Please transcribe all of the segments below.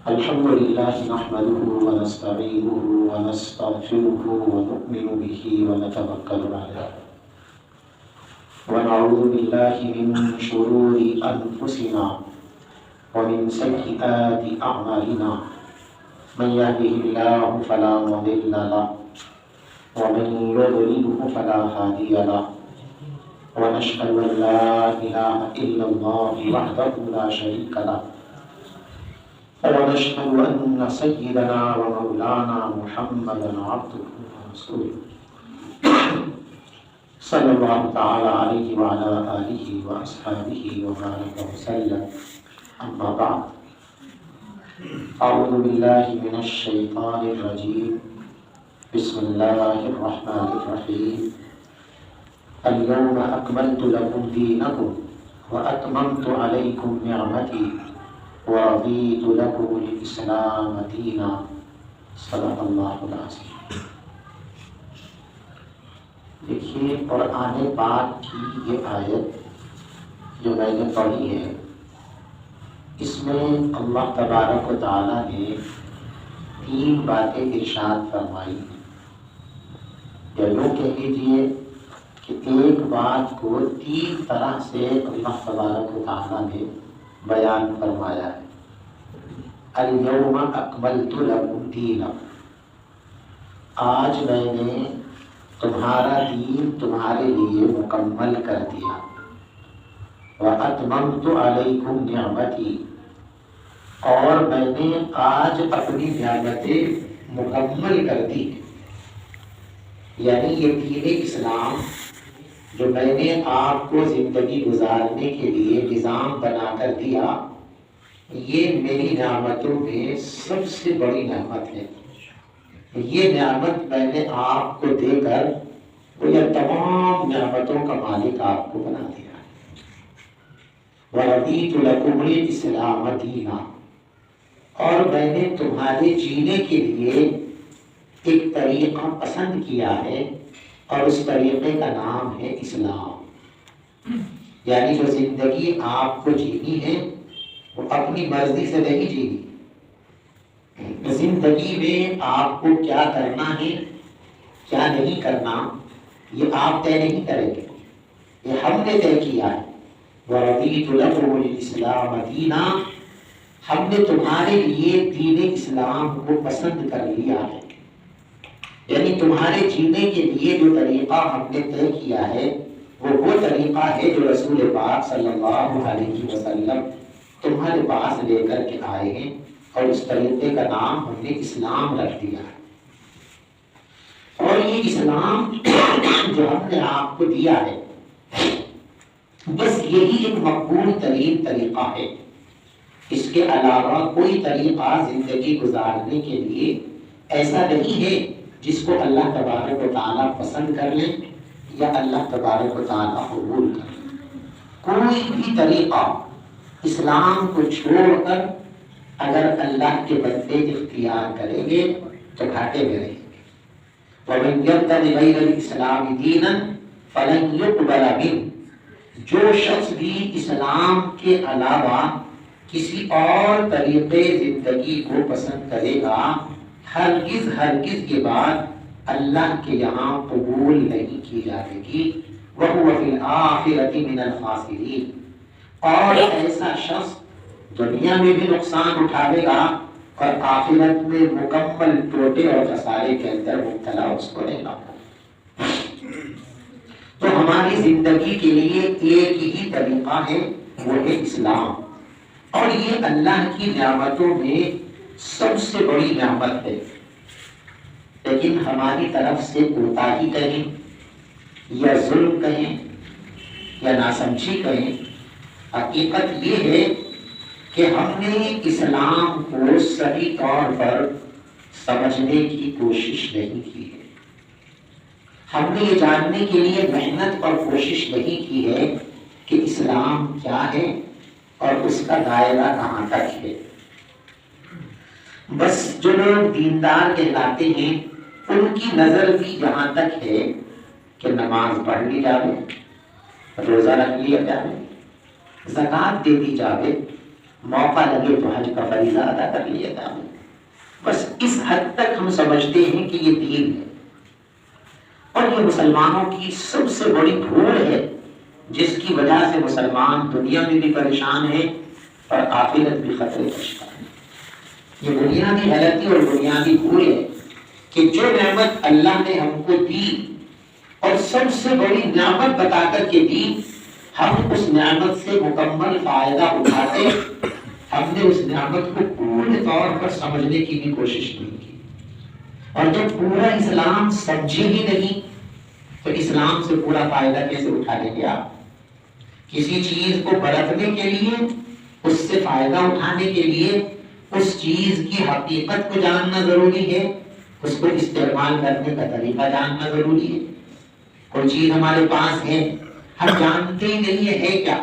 الحمد لله نحمده ونستعينه ونستغفره ونؤمن به ونتوكل عليه ونعوذ بالله من شرور أنفسنا ومن سيئات أعمالنا من يهده الله فلا مضل له ومن يضلله فلا هادي له ونشهد أن لا إله إلا الله وحده لا شريك له ونشهد أن سيدنا ومولانا محمدا عبده ورسوله صلى الله تعالى عليه وعلى آله وأصحابه وبارك وسلم أما بعد أعوذ بالله من الشيطان الرجيم بسم الله الرحمن الرحيم اليوم أكملت لكم دينكم وأتممت عليكم نعمتي ورضيت لكم الإسلام دينا صدق اللہ العظیم۔ دیکھیے قرآن پاک کی یہ آیت جو میں نے پڑھی ہے، اس میں اللہ تبارک و تعالیٰ نے 3 باتیں ارشاد فرمائی ہیں، یا یوں کہہ لیجیے کہ ایک بات کو 3 طرح سے اللہ تبارک و تعالیٰ نے بیان فرمایا ہے۔ الیوم اکملت لکم دینکم، آج میں نے تمہارا دین تمہارے لیے مکمل کر دیا۔ واتممت علیکم نعمتی، اور میں نے آج اپنی نعمتیں مکمل کر دی۔ یعنی یہ دین اسلام جو میں نے آپ کو زندگی گزارنے کے لیے نظام بنا کر دیا، یہ میری نعمتوں میں سب سے بڑی نعمت ہے۔ یہ نعمت میں نے آپ کو دے کر یہ تمام نعمتوں کا مالک آپ کو بنا دیا۔ وَرَضِيتُ لَكُمُ الْإِسْلَامَ دِينًا، اور میں نے تمہارے جینے کے لیے ایک طریقہ پسند کیا ہے، اور اس طریقے کا نام ہے اسلام۔ یعنی جو زندگی آپ کو جینی ہے وہ اپنی مرضی سے نہیں جینی۔ زندگی میں آپ کو کیا کرنا ہے کیا نہیں کرنا، یہ آپ طے نہیں کریں گے، یہ ہم نے طے کیا ہے۔ وَرَضِيتُ لَكُمُ الْإِسْلَامَ دِينًا، ہم نے تمہارے لیے دین اسلام کو پسند کر لیا ہے۔ یعنی تمہارے جینے کے لیے جو طریقہ ہم نے طے کیا ہے وہ طریقہ ہے جو رسول پاک صلی اللہ علیہ وسلم تمہارے پاس لے کر کے آئے ہیں، اور اس طریقے کا نام ہم نے اسلام رکھ دیا ہے۔ اور یہ اسلام جو ہم نے آپ کو دیا ہے، بس یہی ایک مقبول ترین طریقہ ہے۔ اس کے علاوہ کوئی طریقہ زندگی گزارنے کے لیے ایسا نہیں ہے جس کو اللہ تبارک و تعالیٰ پسند کر لے یا اللہ تبارک و تعالیٰ قبول کر لے۔ کوئی بھی طریقہ اسلام کو چھوڑ کر اگر اللہ کے بندے اختیار کریں گے تو گھاٹے میں رہیں گے۔ وَمَنْ يَبْتَغِ غَيْرَ الْإِسْلَامِ دِينًا فَلَنْ يُقْبَلَ مِنْهُ، جو شخص بھی اسلام کے علاوہ کسی اور طریقے زندگی کو پسند کرے گا، ہرگز یہ بات اللہ کے یہاں قبول نہیں کی جائے گی۔ وَهُوَ فِي الْآخِرَةِ مِنَ الْخَاسِرِينَ، اور ایسا شخص دنیا میں بھی نقصان اٹھائے گا اور آخرت میں مکمل ٹوٹے اور خسارے کے اندر مبتلا اس کو رہے گا۔ تو ہماری زندگی کے لیے ایک ہی طریقہ ہے، وہ ہے اسلام، اور یہ اللہ کی نعمتوں میں سب سے بڑی نعمت ہے۔ لیکن ہماری طرف سے کوتاہی کہیں یا ظلم کہیں یا ناسمجھی کہیں، حقیقت یہ ہے کہ ہم نے اسلام کو صحیح طور پر سمجھنے کی کوشش نہیں کی ہے۔ ہم نے یہ جاننے کے لیے محنت اور کوشش نہیں کی ہے کہ اسلام کیا ہے اور اس کا دائرہ کہاں تک ہے۔ بس جو لوگ دیندار کہلاتے ہیں ان کی نظر بھی یہاں تک ہے کہ نماز پڑھ لی جائے، روزہ رکھ لیا جائے، زکوٰۃ دے دی جائے، موقع لگے تو حج کا فریضہ ادا کر لیا تھا. بس اس حد تک ہم سمجھتے ہیں کہ یہ دین ہے. اور یہ مسلمانوں کی سب سے بڑی بھول ہے جس کی وجہ سے مسلمان دنیا میں بھی پریشان ہے اور آخرت بھی خطرے کا شکار ہے. یہ بنیادی غلطی اور بنیادی بھول ہے کہ جو نعمت اللہ نے ہم کو دی اور سب سے بڑی نعمت بتا کر کے دی، ہم اس نعمت سے مکمل فائدہ اٹھاتے، ہم نے اس نعمت کو پورے طور پر سمجھنے کی بھی کوشش نہیں کی. اور جب پورا اسلام سمجھے ہی نہیں تو اسلام سے پورا فائدہ کیسے اٹھا لیں گے آپ؟ کسی چیز کو برتنے کے لیے، اس سے فائدہ اٹھانے کے لیے اس چیز کی حقیقت کو جاننا ضروری ہے، اس کو استعمال کرنے کا طریقہ جاننا ضروری ہے. کوئی چیز ہمارے پاس ہے، ہم جانتے ہی نہیں ہے کیا،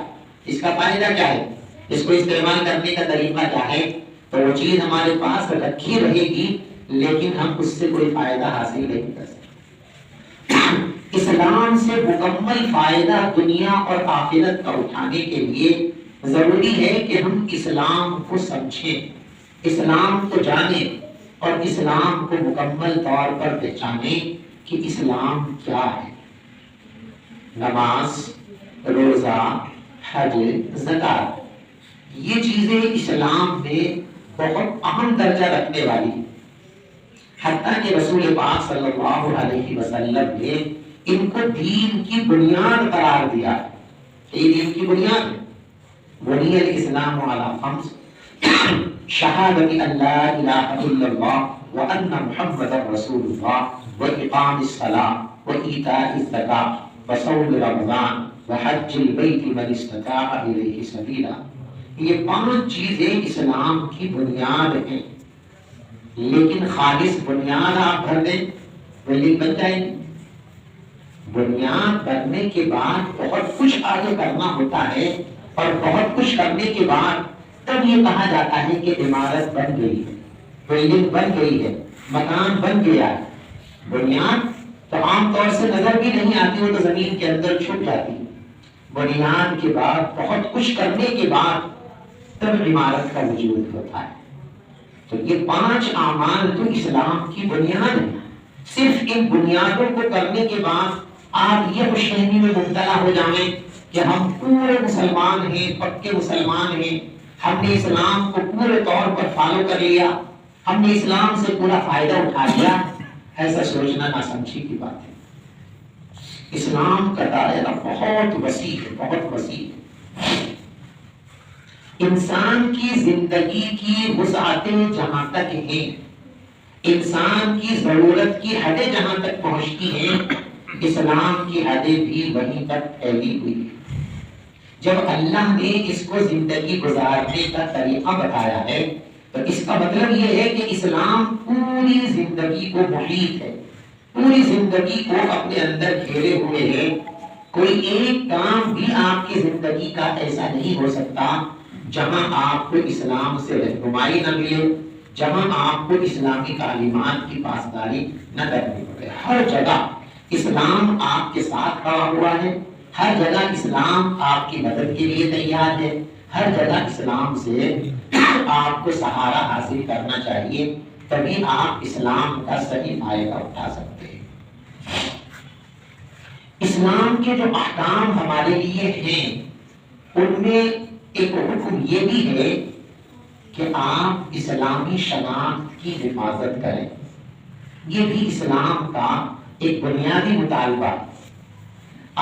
اس کا فائدہ کیا ہے، اس کو استعمال کرنے کا طریقہ کیا ہے، تو وہ چیز ہمارے پاس رکھی رہے گی لیکن ہم اس سے کوئی فائدہ حاصل نہیں کر سکتے. اسلام سے مکمل فائدہ دنیا اور آخرت کا اٹھانے کے لیے ضروری ہے کہ ہم اسلام کو سمجھیں، اسلام کو جانیں اور اسلام کو مکمل طور پر پہچانیں کہ اسلام کیا ہے. نماز، روزہ، حج، زکوٰۃ، یہ چیزیں اسلام میں بہت اہم درجہ رکھنے والی ہیں. حتیٰ کہ رسول پاک صلی اللہ علیہ وسلم نے ان کو دین کی بنیاد قرار دیا. یہ دین کی بنیاد ہے. بنی الاسلام علی خمس، شہادت ان لا الہ الا اللہ وان محمد رسول اللہ واقام الصلاۃ وایتاء الزکاۃ وصوم رمضان وحج البیت من استطاع الیہ سبیلا. یہ 5 چیزیں اسلام کی بنیاد ہیں. لیکن خالص بنیاد آپ بھر دیں بلڈنگ بن جائے گی. بنیاد بننے کے بعد بہت کچھ آگے کرنا ہوتا ہے اور بہت کچھ کرنے کے بعد تب یہ کہا جاتا ہے کہ عمارت بن گئی ہے، بلڈنگ بن گئی ہے، مکان بن گیا ہے. بنیاد تو عام طور سے نظر بھی نہیں آتی، وہ تو زمین کے اندر چھپ جاتی ہے. بنیاد کے بعد بہت کچھ کرنے کے بعد تب عمارت کا وجود ہوتا ہے. تو یہ 5 اعمال تو اسلام کی بنیاد ہے. صرف ان بنیادوں کو کرنے کے بعد آپ یہ خوش فہمی میں مبتلا ہو جائیں کہ ہم پورے مسلمان ہیں، پکے مسلمان ہیں، ہم نے اسلام کو پورے طور پر فالو کر لیا، ہم نے اسلام سے پورا فائدہ اٹھا لیا. ایسا سوچنا ناسمجھی کی بات ہے. اسلام کا دائرہ بہت وسیع ہے، بہت وسیع ہے. انسان کی زندگی کی وسعتیں جہاں تک ہیں، انسان کی ضرورت کی حدیں جہاں تک پہنچتی ہیں، اسلام کی حدیں بھی وہیں تک پھیلی ہوئی ہیں. جب اللہ نے اس کو زندگی گزارنے کا طریقہ بتایا ہے تو اس کا مطلب یہ ہے کہ اسلام پوری زندگی کو محیط ہے، پوری زندگی کو اپنے اندر گھیرے ہوئے ہے. کوئی ایک کام بھی آپ کی زندگی کا ایسا نہیں ہو سکتا جہاں آپ کو اسلام سے رہنمائی نہ ملے، جہاں آپ کو اسلامی تعلیمات کی پاسداری نہ کرنی پڑے. ہر جگہ اسلام آپ کے ساتھ کھڑا ہوا ہے، ہر جگہ اسلام آپ کی مدد کے لیے تیار ہے، ہر جگہ اسلام سے آپ کو سہارا حاصل کرنا چاہیے، تبھی آپ اسلام کا صحیح فائدہ اٹھا سکتے ہیں. اسلام کے جو احکام ہمارے لیے ہیں ان میں ایک حکم یہ بھی ہے کہ آپ اسلامی شناخت کی حفاظت کریں. یہ بھی اسلام کا ایک بنیادی مطالبہ ہے.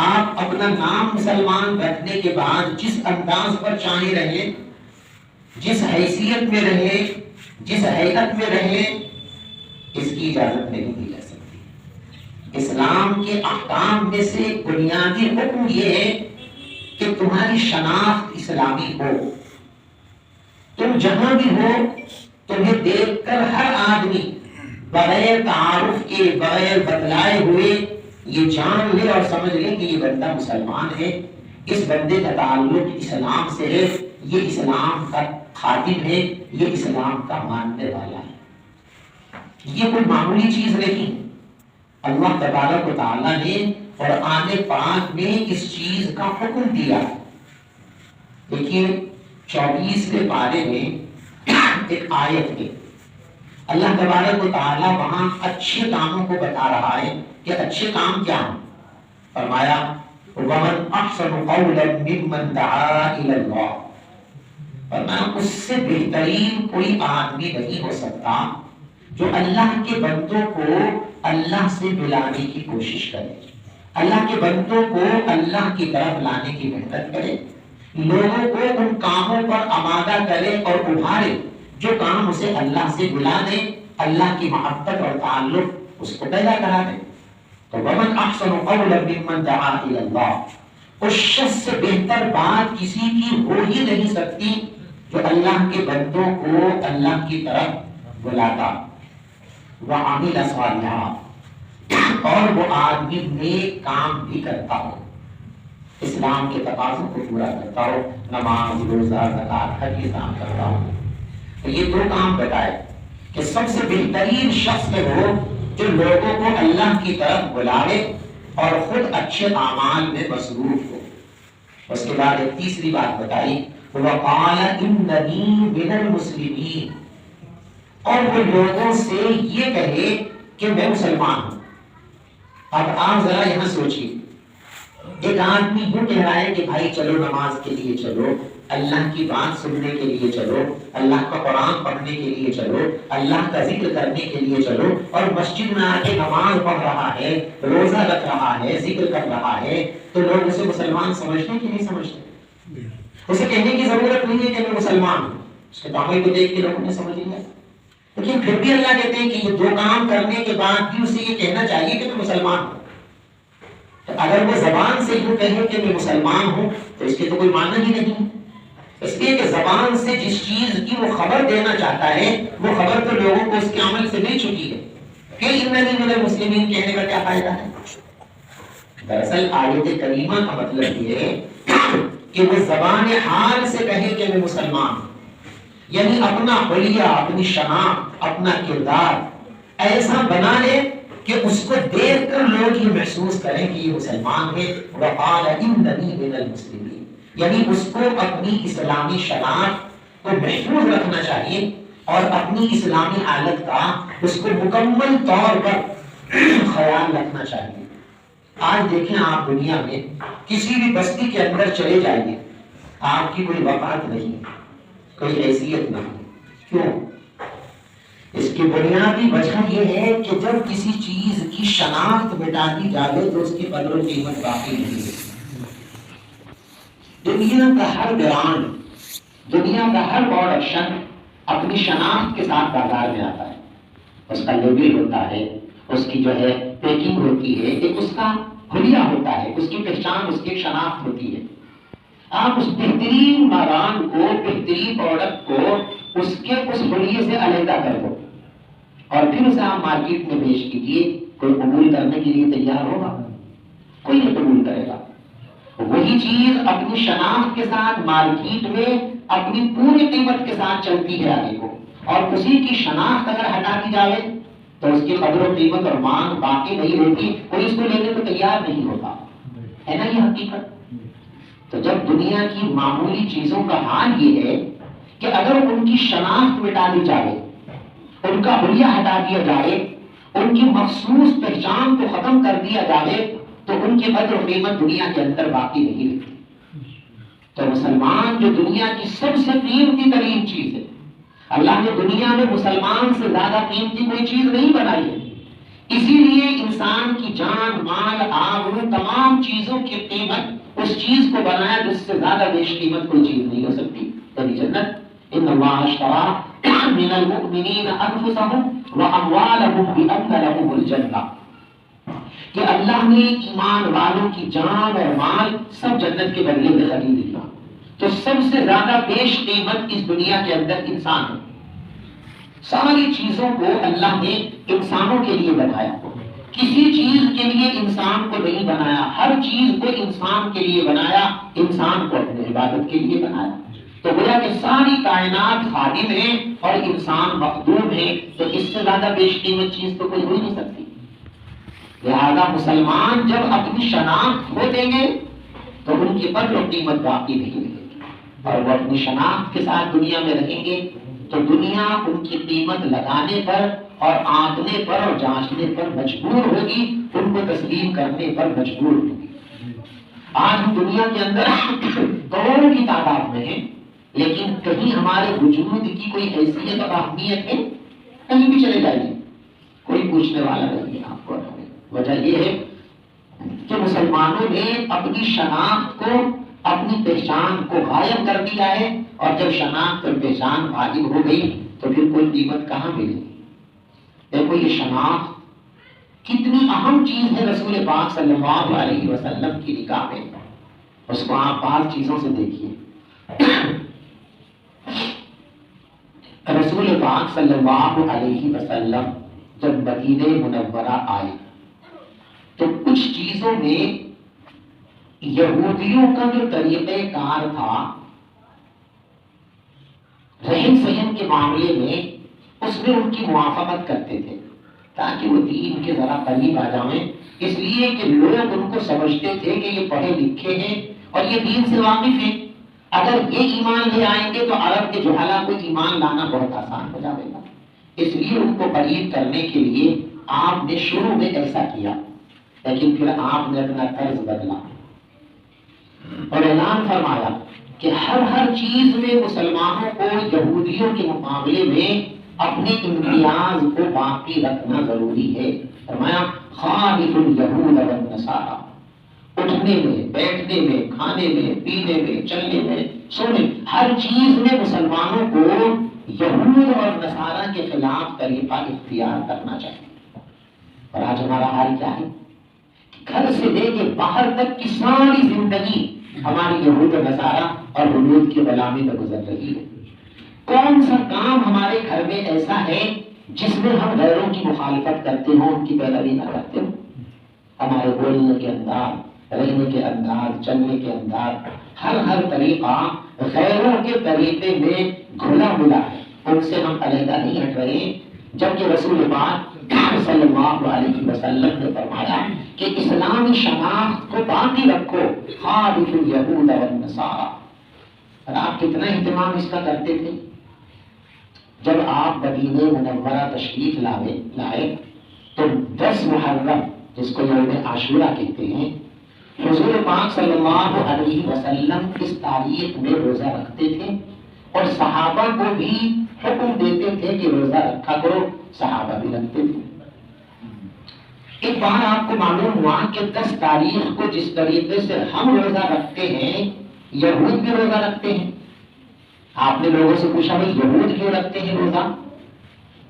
آپ اپنا نام مسلمان رکھنے کے بعد جس انداز پر چاہیں رہیں، جس حیثیت میں رہیں، جس حیثیت میں رہیں، اس کی اجازت نہیں دی جا سکتی. اسلام کے احکام میں سے بنیادی حکم یہ ہے کہ تمہاری شناخت اسلامی ہو. تم جہاں بھی ہو تمہیں دیکھ کر ہر آدمی بغیر تعارف کے، بغیر بتلائے ہوئے یہ جان لے اور سمجھ لے کہ یہ بندہ مسلمان ہے، اس بندے کا تعلق اسلام سے ہے، یہ اسلام کا خادم ہے، یہ اسلام کا ماننے والا ہے. یہ کوئی معمولی چیز نہیں. اللہ تبارک و تعالیٰ نے قرآن پاک میں اس چیز کا حکم دیا. دیکھیے 24ویں پارے میں ایک آیت ہے، اللہ تبارک و تعالیٰ وہاں اچھے کاموں کو بتا رہا ہے کہ اچھے کام کیا ہیں. فرمایا وَمَنْ أَحْسَنُ قَوْلًا مِّمَّنْ دَعَا إِلَى اللَّهِ، فرمایا اس سے بہترین کوئی آدمی نہیں ہو سکتا جو اللہ کے بندوں کو اللہ سے بلانے کی کوشش کرے، اللہ کے بندوں کو اللہ کی طرف لانے کی محنت کرے، لوگوں کو ان کاموں پر آمادہ کرے اور ابھارے جو کام اسے اللہ سے بلا دے، اللہ کی محبت اور تعلق اس کو پیدا کرا دے. تو وَمَنْ أَحْسَنُ قَوْلًا مِّمَّنْ دَعَا إِلَى اللَّهِ، اس شخص سے بہتر بات کسی کی ہو ہی نہیں سکتی جو اللہ کے بندوں کو اللہ کی طرف بلاتا. وَعَمِلَ صَالِحًا، اور وہ آدمی نیک کام بھی کرتا ہو، اسلام کے تقاضوں کو پورا کرتا ہو، نماز، روزہ، زکات، حج یہ کام کرتا ہو. تو یہ دو کام بتائے کہ سب سے بہترین شخص ہے وہ جو لوگوں کو اللہ کی طرف بلائے اور خود اچھے اعمال میں مصروف ہو. اس کے بعد ایک تیسری بات بتائی، وَقَالَ إِنَّنِي مِنَ الْمُسْلِمِينَ، اور وہ لوگوں سے یہ کہے کہ میں مسلمان ہوں. اب آپ ذرا یہاں سوچیے، ایک آدمی یوں کہہ رہا ہے کہ بھائی چلو نماز کے لیے چلو، اللہ کی بات سننے کے لیے چلو، اللہ کا قرآن پڑھنے کے لیے چلو، اللہ کا ذکر کرنے کے لیے چلو، اور مسجد میں آ کے نماز پڑھ رہا ہے، روزہ رکھ رہا ہے، ذکر کر رہا ہے، تو لوگ اسے مسلمان سمجھتے کہ نہیں سمجھتے؟ اسے کہنے کی ضرورت نہیں ہے کہ میں مسلمان ہوں، اس کے عمل کو دیکھ کے لوگوں نے سمجھ لیا. لیکن پھر بھی اللہ کہتے ہیں کہ یہ دو کام کرنے کے بعد بھی اسے یہ کہنا چاہیے کہ میں مسلمان ہوں. تو اگر وہ زبان سے یوں کہے کہ میں مسلمان ہوں تو اس کے تو کوئی معنی ہی نہیں. اس لیے کہ زبان سے جس چیز کی وہ خبر دینا چاہتا ہے وہ خبر تو لوگوں کو اس کے عمل سے مل چکی ہے. کہ اننی من المسلمین کہنے کا کیا فائدہ ہے؟ دراصل آیت کریمہ کا مطلب یہ ہے کہ وہ زبان حال سے کہے کہ میں مسلمان ہوں، یعنی اپنا حلیہ، اپنی شناخت، اپنا کردار ایسا بنا لے کہ اس کو دیکھ کر لوگ یہ محسوس کریں کہ یہ مسلمان ہے. وقال اننی من المسلمین، یعنی اس کو اپنی اسلامی شناخت کو محفوظ رکھنا چاہیے اور اپنی اسلامی حالت کا اس کو مکمل طور پر خیال رکھنا چاہیے. آج دیکھیں آپ دنیا میں کسی بھی بستی کے اندر چلے جائیے، آپ کی کوئی وقار نہیں، کوئی حیثیت نہیں. کیوں؟ اس کی بنیادی وجہ یہ ہے کہ جب کسی چیز کی شناخت مٹا دی جائے تو اس کی قدر و قیمت باقی نہیں ہے. دنیا کا ہر برانڈ، دنیا کا ہر پروڈکشن اپنی شناخت کے ساتھ بازار میں آتا ہے. اس کا لیبل ہوتا ہے، اس کی جو ہے پیکنگ ہوتی ہے، ایک اس کا حلیہ ہوتا ہے، اس کی پہچان، اس کی شناخت ہوتی ہے. آپ اس بہترین برانڈ کو، بہترین پروڈکٹ کو اس کے اس حلیے سے علیحدہ کر دو اور پھر اسے آپ مارکیٹ میں پیش کیجیے. کوئی قبول کرنے کے لیے تیار ہوگا؟ کوئی نہیں قبول کرے گا. وہی چیز اپنی شناخت کے ساتھ مارکیٹ میں اپنی پوری قیمت کے ساتھ چلتی ہے آگے کو، اور اسی کی شناخت اگر ہٹا دی جائے تو اس کی قدر و قیمت اور مانگ باقی نہیں ہوتی، کوئی اس کو لینے کو تیار نہیں ہوتا. ہے نا یہ حقیقت؟ تو جب دنیا کی معمولی چیزوں کا حال یہ ہے کہ اگر ان کی شناخت مٹا دی جائے، ان کا حلیہ ہٹا دیا جائے، ان کی مخصوص پہچان کو ختم کر دیا جائے تو ان کی قدر و قیمت دنیا کے اندر باقی نہیں رہتی. تو مسلمان جو دنیا کی سب سے قیمتی ترین چیز ہے، اللہ نے دنیا میں مسلمان سے زیادہ قیمتی کوئی چیز نہیں بنائی ہے. اسی لیے انسان کی جان، مال، آبرو، تمام چیزوں کی قیمت اس چیز کو بنایا جس سے زیادہ بیش قیمت کوئی چیز نہیں ہو سکتی، یعنی جنت. ان اللہ اشتری من المؤمنین انفسهم واموالهم بان لهم الجنہ، کہ اللہ نے ایمان والوں کی جان اور مال سب جنت کے بدلے میں خرید لیا. تو سب سے زیادہ بیش قیمت اس دنیا کے اندر انسان ہے. ساری چیزوں کو اللہ نے انسانوں کے لیے بنایا، کسی چیز کے لیے انسان کو نہیں بنایا. ہر چیز کو انسان کے لیے بنایا، انسان کو اپنی عبادت کے لیے بنایا. تو گویا کہ ساری کائنات خادم ہے اور انسان مخدوم ہے. تو اس سے زیادہ بیش قیمت چیز تو کوئی ہو نہیں سکتی. لہذا مسلمان جب اپنی شناخت کھو دیں گے تو ان کی قدر و قیمت باقی نہیں رہے گی. اور وہ اپنی شناخت کے ساتھ دنیا میں رہیں گے تو دنیا ان کی قیمت لگانے پر اور آنکنے پر اور جانچنے پر مجبور ہوگی، ان کو تسلیم کرنے پر مجبور ہوگی۔ آج ہم دنیا کے اندر کروڑوں کی تعداد میں ہیں، لیکن کہیں ہمارے وجود کی کوئی حیثیت اور اہمیت ہے؟ کہیں بھی چلے جائیے کوئی پوچھنے والا نہیں ہے آپ کو۔ وجہ یہ ہے کہ مسلمانوں نے اپنی شناخت کو، اپنی پہچان کو غائب کر دیا ہے، اور جب شناخت اور پہچان غائب ہو گئی تو پھر کوئی قیمت کہاں ملے گی؟ دیکھو یہ شناخت کتنی اہم چیز ہے رسول پاک صلی اللہ علیہ وسلم کی نگاہ میں، اس کو آپ پانچ چیزوں سے دیکھیے۔ رسول پاک صلی اللہ علیہ وسلم جب مدینہ منورہ آئے تو کچھ چیزوں میں یہودیوں کا جو طریقہ کار تھا رہن سہن کے معاملے میں، اس میں ان کی موافقت کرتے تھے تاکہ وہ دین کے ذرا قریب آ جائیں، اس لیے کہ لوگ ان کو سمجھتے تھے کہ یہ پڑھے لکھے ہیں اور یہ دین سے واقف ہیں، اگر یہ ایمان لے آئیں گے تو عرب کے جہلا کو ایمان لانا بہت آسان ہو جائے گا۔ اس لیے ان کو قریب کرنے کے لیے آپ نے شروع میں ایسا کیا، لیکن پھر آپ نے اپنا طرز بدلا اور اعلان فرمایا کہ ہر چیز میں مسلمانوں کو یہودیوں کے مقابلے میں اپنے امتیاز کو باقی رکھنا ضروری ہے۔ فرمایا خالف الیہود والنصارى، اٹھنے میں، بیٹھنے میں، کھانے میں، پینے میں، چلنے میں، سونے، ہر چیز میں مسلمانوں کو یہود اور نصارہ کے خلاف طریقہ اختیار کرنا چاہیے۔ اور آج ہمارا حال کیا ہے؟ گھر سے لے کے باہر تک کی ساری زندگی ہماری یہود و نصارہ اور ہنود کی غلامی میں گزر رہی ہے۔ کون سا کام ہمارے گھر میں ایسا ہے جس میں ہم غیروں کی مخالفت کرتے ہوں، ان کی پیروی نہ کرتے ہوں؟ ہمارے بولنے کے انداز، رہنے کے انداز، چلنے کے انداز، ہر طریقہ غیروں کے طریقے میں گھلا ملا ہے، ان سے ہم علیحدہ نہیں ہٹ رہے، جبکہ رسول پاک صلی اللہ علیہ وسلم نے فرمایا کہ اسلامی شناخت کو باقی رکھو، خالف الیہود والنصارى۔ اور آپ کتنا اہتمام اس کا کرتے تھے؟ جب آپ مدینہ منورہ تشریف لائے تو 10 محرم، جس کو یوم عاشورہ کہتے ہیں، حضور پاک صلی اللہ علیہ وسلم اس تاریخ میں روزہ رکھتے تھے اور صحابہ کو بھی حکم دیتے تھے کہ روزہ رکھا کرو، صحابہ بھی رکھتے تھے۔ ایک بار آپ کو معلوم ہوا کہ 10 تاریخ کو جس طریقے سے ہم روزہ رکھتے ہیں، یہود بھی روزہ رکھتے ہیں۔ آپ نے لوگوں سے پوچھا بھائی یہود کیوں رکھتے ہیں روزہ؟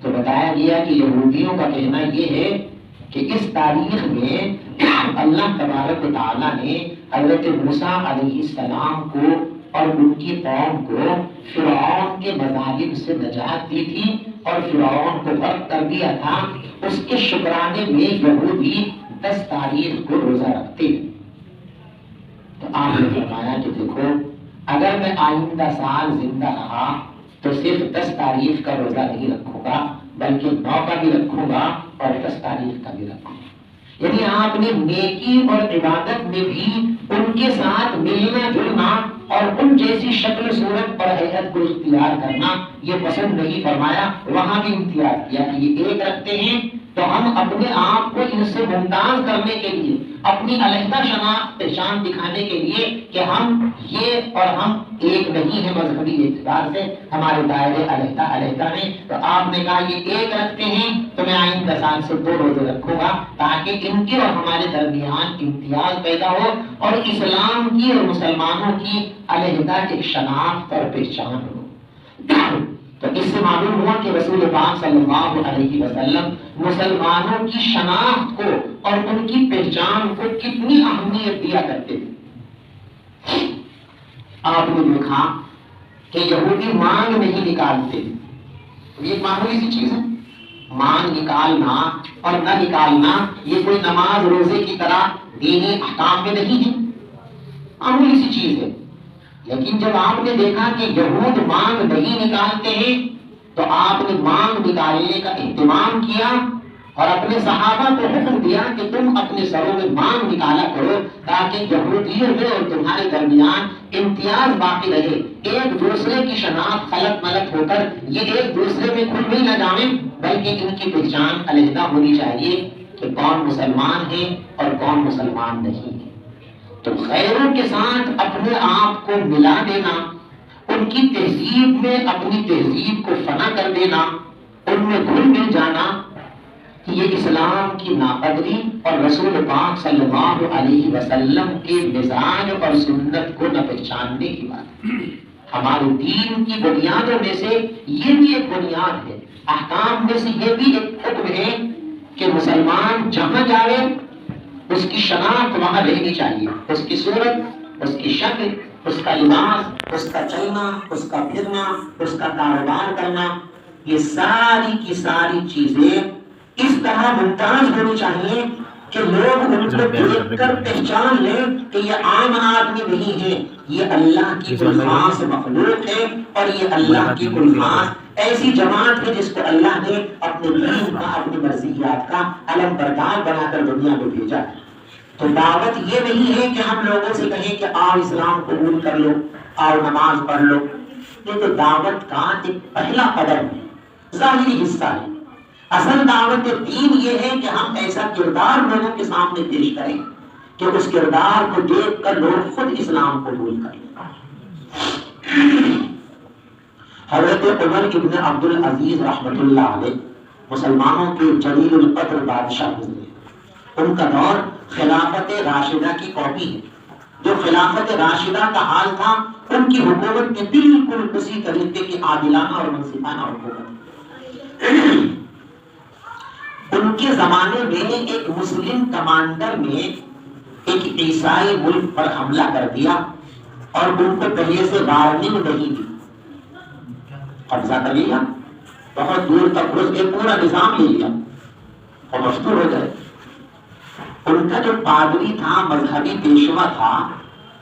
تو بتایا گیا کہ یہودیوں کا کہنا یہ ہے کہ اس تاریخ میں اللہ تبارک و تعالیٰ نے حضرت موسیٰ علیہ السلام کو اور ان کی قوم کو فرعون کے مظالم سے نجات دی تھی اور فرعون کو غرق کر دیا تھا۔ اس کے شکرانے میں یہودی 10 تاریخ کو روزہ رکھتے ہیں۔ تو آپ نے فرمایا کہ دیکھو، اگر میں آئندہ سال زندہ رہا تو صرف 10 تاریخ کا روزہ نہیں رکھوں گا، بلکہ 9 کا بھی رکھوں گا اور 10 تاریخ کا بھی رکھوں گا۔ یعنی آپ نے نیکی اور عبادت میں بھی ان کے ساتھ ملنا جلنا اور ان جیسی شکل صورت پر ہیئت کو اختیار کرنا یہ پسند نہیں فرمایا، وہاں بھی امتیاز کیا کہ یہ ایک رکھتے ہیں تو ہم اپنے آپ کو ان سے ممتاز کرنے کے لیے، اپنی علیحدہ شناخت پہچان دکھانے کے لیے کہ ہم یہ اور ہم ایک نہیں ہیں مذہبی اعتبار سے، ہمارے دائرے علیحدہ علیحدہ ہیں۔ تو آپ نے کہا یہ ایک رکھتے ہیں تو میں آئندہ سال سے 2 روزے رکھوں گا تاکہ ان کے اور ہمارے درمیان امتیاز پیدا ہو اور اسلام کی اور مسلمانوں کی علیحدہ ایک شناخت اور پہچان ہو۔ تو اس سے معلوم ہوا کہ رسول پاک صلی اللہ علیہ وسلم مسلمانوں کی شناخت کو اور ان کی پہچان کو کتنی اہمیت دیا کرتے تھے۔ آپ نے دیکھا کہ یہودی مانگ نہیں نکالتے، یہ ایک معمولی سی چیز ہے، مانگ نکالنا اور نہ نکالنا یہ کوئی نماز روزے کی طرح دینی احکام میں نہیں ہے، معمولی سی چیز ہے۔ لیکن جب آپ نے دیکھا کہ یہود مانگ نہیں نکالتے ہیں تو آپ نے مانگ نکالنے کا اہتمام کیا اور اپنے صحابہ کو حکم دیا کہ تم اپنے سروں میں مانگ نکالا کرو تاکہ یہودیوں میں اور تمہارے درمیان امتیاز باقی رہے، ایک دوسرے کی شناخت خلط ملط ہو کر یہ ایک دوسرے میں کھل مل نہ جائیں، بلکہ ان کی پہچان علیحدہ ہونی چاہیے کہ کون مسلمان ہے اور کون مسلمان نہیں ہے۔ تو غیروں کے ساتھ اپنے آپ کو ملا دینا، ان کی تہذیب میں اپنی تہذیب کو فنا کر دینا، ان میں گھل مل جانا، یہ اسلام کی ناقدری اور رسول پاک صلی اللہ علیہ وسلم کے مزاج اور سنت کو نہ پہچاننے کی بات ہے۔ ہمارے دین کی بنیادوں میں سے یہ بھی ایک بنیاد ہے، احکام میں سے یہ بھی ایک حکم ہے کہ مسلمان جہاں جائے اس کی شناخت وہاں رہنی چاہیے، اس کی صورت، اس کی شکل، اس کا لباس، اس کا چلنا، اس کا پھرنا، اس کا کاروبار کرنا، یہ ساری کی ساری چیزیں اس طرح ممتاز ہونی چاہیے کہ لوگ ان کو دیکھ کر پہچان لیں کہ یہ عام آدمی نہیں ہے، یہ اللہ کی کوئی خاص مخلوق ہے، اور یہ اللہ کی کوئی خاص ایسی جماعت ہے جس کو اللہ نے اپنے دین کا، اپنی مرضیات کا علم بردار بنا کر دنیا میں بھیجا ہے۔ تو دعوت یہ نہیں ہے کہ ہم لوگوں سے کہیں کہ آؤ اسلام قبول کر لو، آؤ نماز پڑھ لو، یہ تو دعوت کا ایک پہلا قدم ہے، ظاہری حصہ ہے۔ اصل دعوت دین یہ ہے کہ ہم ایسا کردار لوگوں کے سامنے پیش کریں کہ اس کردار کو دیکھ کر لوگ خود اسلام قبول کریں۔ حضرت عمر ابن عبد العزیز رحمۃ اللہ علیہ مسلمانوں کے جلیل القدر بادشاہ گزرے، ان کا دور خلافت راشدہ کی کاپی ہے۔ جو خلافت راشدہ کا حال تھا، ان کی حکومت میں بالکل اسی طریقے کی عادلانہ اور منصفانہ حکومت۔ ان کے زمانے میں ایک مسلم کمانڈر نے ایک عیسائی ملک پر حملہ کر دیا اور ان کو پہلے سے وارننگ نہیں دی، قبضہ کر لیا، بہت دور تک پورا نظام لے لیا اور مفتور ہو گئے۔ ان کا جو پادری تھا، مذہبی پیشوا تھا،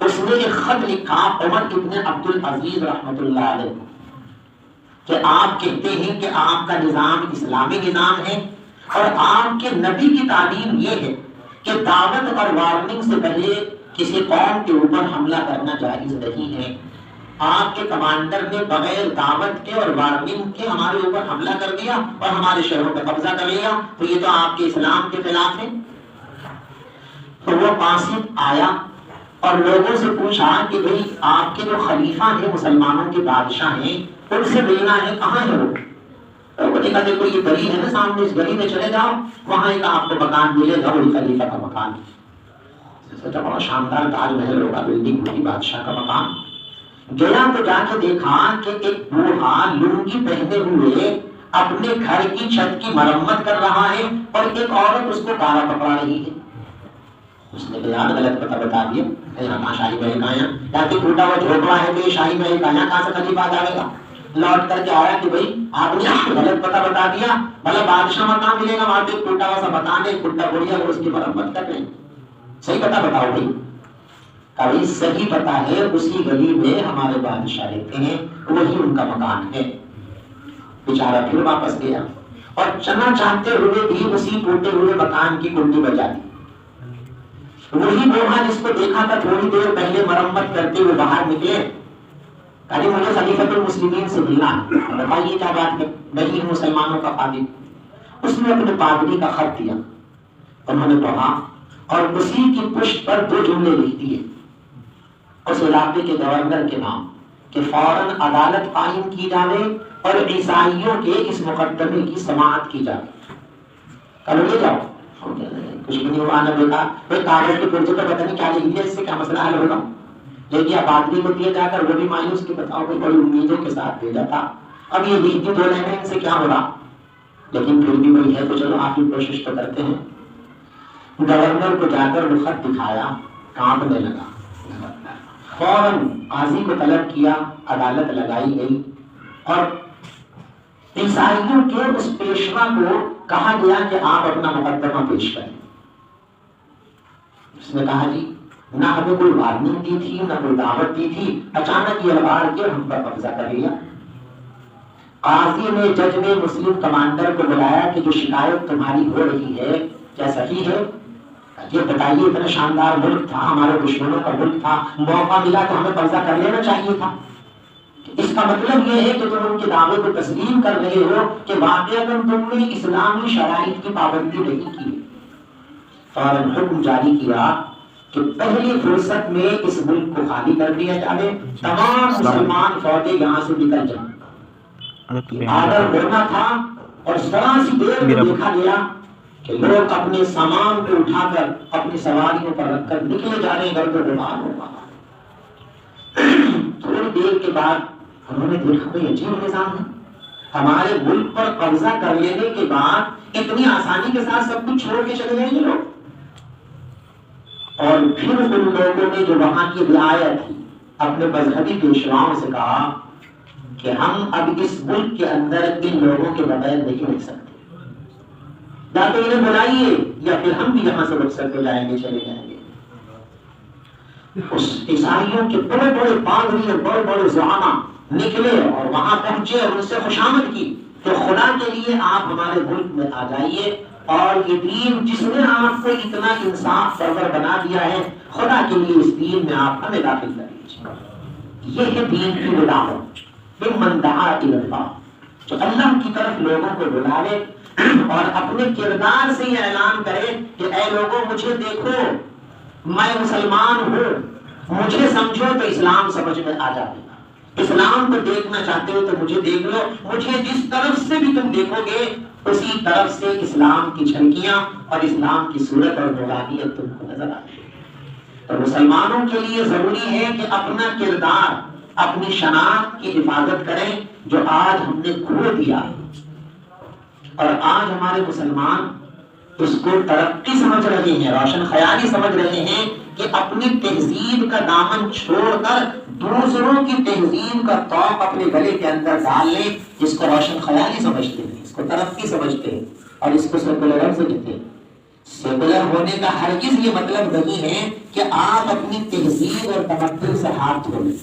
اس نے ایک خط لکھا عمر ابن عبد العزیز رحمۃ اللہ علیہ کہ آپ کہتے ہیں کہ آپ کا نظام اسلامی نظام ہے، اور آپ کے نبی کی تعلیم یہ ہے کہ دعوت اور وارننگ سے پہلے کسی قوم کے اوپر حملہ کرنا جائز نہیں ہے۔ آپ کے کمانڈر نے بغیر دعوت کے اور وارننگ کے ہمارے اوپر حملہ کر دیا اور ہمارے شہروں پر قبضہ کر لیا، تو یہ تو آپ کے اسلام کے خلاف ہے۔ تو وہ قاصد آیا اور لوگوں سے پوچھا کہ بھئی آپ کے جو خلیفہ ہیں، مسلمانوں کے بادشاہ ہیں، ان سے ملنا ہے، کہاں ہے وہ؟ وہ دیکھا دیکھو یہ گلی ہے نا سامنے، اس گلی میں چلے جاؤ، وہاں ایک آپ کو مکان ملے گا، وہی خلیفہ کا مکان ہے۔ سوچا بڑا شاندار تاج محل ہوگا، بلڈنگ ہوگی، بادشاہ کا مکان۔ گیا تو جا کے دیکھا کہ ایک بوڑھا لنگی پہنے ہوئے اپنے گھر کی چھت کی مرمت کر رہا ہے اور ایک عورت اس کو گالا پکڑا رہی ہے۔ اس نے یار غلط پتہ بتا دیا، یہاں شاہی محل کہاں ہے، تاکہ ٹوٹا ہوا جھوپڑا ہے تو یہ شاہی محل کہاں سے خلیفہ جائے گا۔ لوٹ کر کے آیا کہ بھائی آپ نے غلط پتہ بتا دیا، بھلا بادشاہ مکان ملے گا، وہاں پہ ٹوٹا ہوا سا مکان ہے، ٹوٹا بڑھیا اس کی مرمت کر رہے ہیں، صحیح پتہ بتاؤ بھائی۔ کبھی صحیح پتہ ہے، اسی گلی میں ہمارے بادشاہ رہتے ہیں، وہی ان کا مکان ہے۔ بیچارہ پھر واپس گیا اور چنا چاہتے ہوئے بھی اسی ٹوٹے ہوئے مکان کی کنڈی بجا دی۔ وہی بوڑھا جس کو دیکھا تھا تھوڑی دیر پہلے مرمت کرتے ہوئے باہر نکلے، کہا مجھے خلیفۃ المسلمین سے ملنا ہے، بتائیے کیا بات ہے، میں ہی مسلمانوں کا قاضی۔ اس نے اپنے پادری کا خط دیا، انہوں نے پڑھا اور اسی کی پشت پر 2 جملے لکھ دیے اس علاقے کے گورنر کے نام کہ فوراً عدالت قائم کی جائے اور عیسائیوں کے اس مقدمے کی سماعت کی جائے۔ کل لے جاؤ، کچھ بھی نہیں ہوا، نہ دیکھا کوئی کاغذ کے پرچے پر پتہ نہیں کیا لکھ دیا، اس سے کیا مسئلہ حل ہوگا۔ لے گیا پادری کو دیا جا کر، وہ بھی مایوس کہ بتاؤ کوئی بڑی امیدوں کے ساتھ بھیجا تھا، اب یہ لکھ دی 2 لائنیں، ان سے کیا ہو رہا، لیکن پھر بھی وہی ہے تو چلو آپ کی کوشش تو کرتے ہیں۔ گورنر کو جا کر وہ خط دکھایا، کانپنے لگا، فوراً قاضی کو طلب کیا، عدالت لگائی گئی اور عیسائیوں کے اس پیشوا کو کہا گیا کہ آپ اپنا مقدمہ پیش کریں۔ اس نے کہا جی نہ ہمیں کوئی وارننگ دی تھی، نہ کوئی دعوت دی تھی، اچانک یہ لگاڑ کے ہم پر قبضہ کر لیا۔ قاضی نے جج نے مسلم کمانڈر کو بلایا کہ جو شکایت تمہاری ہو رہی ہے کیا صحیح ہے؟ یہ بتائیے، اتنا شاندار ملک تھا، ہمارے دشمنوں کا ملک تھا، موقع ملا تو ہمیں قبضہ کر لینا چاہیے تھا۔ اس کا مطلب یہ ہے کہ تم ان کے دعوے کو تسلیم کر رہے ہو کہ واقعہ تم نے اسلامی شرائط کی پابندی نہیں کی۔ فوراً حکم جاری کیا کہ پہلی فرصت میں اس ملک کو خالی کر دیا جائے، تمام مسلمان فوجیں یہاں سے نکل جائیں۔ آرڈر ہونا تھا اور ذرا سی دیر میں دیکھا گیا کہ لوگ اپنے سامان کو اٹھا کر اپنی سواریوں پر رکھ کر نکلے جا رہے ہیں، گھر کو بیمار ہو۔ تھوڑی دیر کے بعد انہوں نے دیکھا کہ عجیب نظام ہے، ہمارے ملک پر قبضہ کر لینے کے بعد اتنی آسانی کے ساتھ سب کچھ چھوڑ کے چلے جائیں گے لوگ۔ اور پھر ان لوگوں نے جو وہاں کی رعایت تھی اپنے مذہبی پیشواؤں سے کہا کہ ہم اب اس ملک کے اندر ان لوگوں کے بغیر نہیں رہ سکتے، یا تو انہیں بلائیے یا پھر ہم بھی یہاں سے رخصت ہو جائیں گے، چلے جائیں گے۔ اس عیسائیوں کے بڑے بڑے پادری اور بڑے بڑے زعما نکلے اور وہاں پہنچے اور ان سے خوشامد کی کہ خدا کے لیے آپ ہمارے ملک میں آ جائیے، اور یہ دین جس نے آپ کو اتنا انصاف پرور بنا دیا ہے، خدا کے لیے اس دین میں آپ ہمیں داخل کر لیجیے۔ یہ ہے دین کی دعوت، ممن دعا الی اللہ، جو اللہ کی طرف لوگوں کو بلائے اور اپنے کردار سے یہ اعلان کرے کہ اے لوگوں مجھے دیکھو، میں مسلمان ہوں، مجھے سمجھو تو اسلام سمجھ میں آ جائے گا، اسلام کو دیکھنا چاہتے ہو تو مجھے دیکھ لو، مجھے جس طرف سے بھی تم دیکھو گے اسی طرف سے اسلام کی جھلکیاں اور اسلام کی صورت اور نورانیت تم کو نظر آئے۔ تو مسلمانوں کے لیے ضروری ہے کہ اپنا کردار، اپنی شناخت کی حفاظت کریں جو آج ہم نے کھو دیا، اور آج ہمارے مسلمان اس کو ترقی سمجھ رہے ہیں، روشن خیالی سمجھ رہے ہیں کہ اپنی تہذیب کا دامن چھوڑ کر دوسروں کی تہذیب کا طوق اپنے گلے کے اندر ڈال لیں، جس کو روشن خیالی سمجھتے ہیں، اس کو ترقی سمجھتے ہیں، اور اس کو سیکولرزم کہتے ہیں۔ سیکولر ہونے کا ہرگز یہ مطلب نہیں ہے کہ آپ اپنی تہذیب اور تمدن سے ہاتھ دھو لیں۔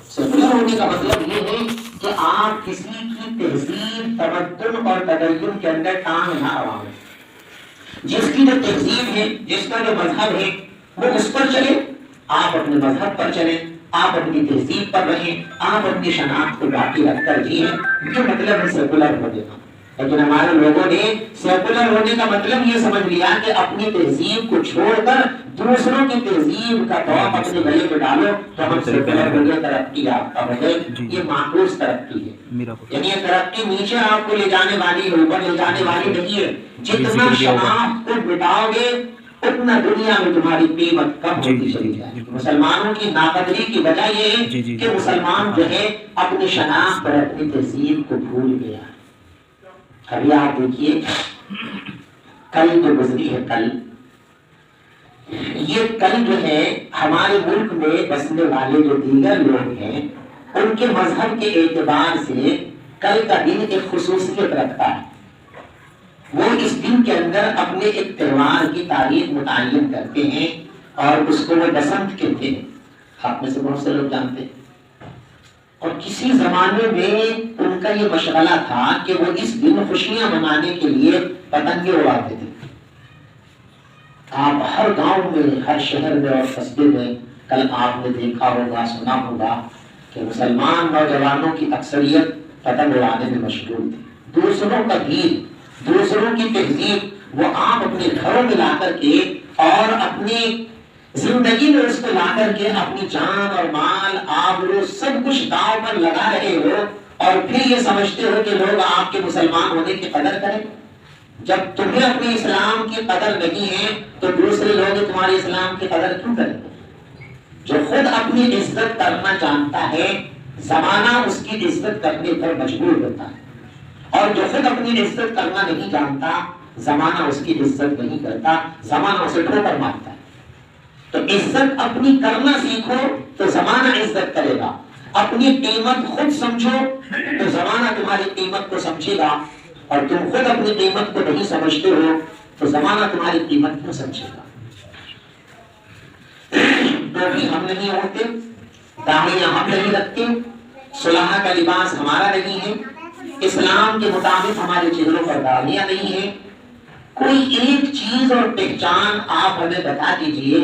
سیکولر ہونے کا مطلب یہ ہے کہ آپ کسی کی تہذیب، تمدن اور تدین کے اندر ٹانگ نہ اڑائیں۔ جس کی جو تہذیب ہے، جس کا جو مذہب ہے، وہ اس پر چلے، آپ اپنے مذہب پر چلیں، آپ اپنی تہذیب پر رہیں، آپ اپنی شناخت کو باقی رکھ کر جیئیں، یہ مطلب ہے سیکولر ہونے کا۔ لیکن ہمارے لوگوں نے سیکولر ہونے کا مطلب یہ سمجھ لیا کہ اپنی تہذیب کو چھوڑ کر دوسروں کی تہذیب کا طوق اپنے گلے میں ڈالو تو ہم سیکولر ہو گئے، ترقی یافتہ ہو گئے۔ یہ معکوس ترقی ہے، یعنی یہ ترقی نیچے آپ کو لے جانے والی ہے، اوپر لے جانے والی نہیں ہے۔ جتنا شناخت کو مٹاؤ گے اتنا دنیا میں تمہاری قیمت کم ہوتی چلی جائے گی۔ مسلمانوں کی ناقدری کی وجہ یہ ہے کہ مسلمان جو ہے اپنی شناخت اور اپنی تہذیب کو بھول گیا۔ ابھی آپ دیکھیے کل جو گزری ہے، کل یہ کل جو ہے ہمارے ملک میں بسنے والے جو دیگر لوگ ہیں ان کے مذہب کے اعتبار سے کل کا دن ایک خصوصیت رکھتا ہے۔ وہ اس دن کے اندر اپنے ایک تہوار کی تاریخ متعین کرتے ہیں اور اس کو وہ بسنت کہتے ہیں، آپ میں سے بہت سے لوگ جانتے ہیں۔ اور کسی زمانے میں ان کا یہ مشغلہ تھا کہ وہ اس دن خوشیاں منانے کے لیے پتنگیں اڑاتے تھے۔ آپ ہر گاؤں میں، ہر شہر میں اور قصبے میں کل آپ نے دیکھا ہوگا، سنا ہوگا کہ مسلمان نوجوانوں کی اکثریت پتنگ اڑانے میں مشغول تھی۔ دوسروں کا دین، دوسروں کی تہذیب وہ آپ اپنے گھروں میں لا کر کے اور اپنی زندگی میں اس کو لا کر کے اپنی جان اور مال، آبرو سب کچھ داؤ پر لگا رہے ہو، اور پھر یہ سمجھتے ہو کہ لوگ آپ کے مسلمان ہونے کی قدر کریں۔ جب تمہیں اپنے اسلام کی قدر نہیں ہے تو دوسرے لوگ تمہارے اسلام کی قدر کیوں کریں گے؟ جو خود اپنی عزت کرنا جانتا ہے، زمانہ اس کی عزت کرنے پر مجبور ہوتا ہے، اور جو خود اپنی عزت کرنا نہیں جانتا، زمانہ اس کی عزت نہیں کرتا، زمانہ اسے ٹھوکر مارتا ہے۔ تو عزت اپنی کرنا سیکھو تو زمانہ عزت کرے گا، اپنی قیمت خود سمجھو تو زمانہ تمہاری قیمت کو سمجھے گا، اور تم خود اپنی قیمت کو نہیں سمجھتے ہو تو زمانہ تمہاری قیمت کو سمجھے گا۔ ٹوپی ہم نہیں اوڑھتے، داڑھیاں ہم نہیں رکھتے، سلاح کا لباس ہمارا نہیں ہے، اسلام کے مطابق ہمارے چہروں پر داغیاں نہیں ہیں. کوئی ایک چیز اور پہچان آپ ہمیں بتا دیجئے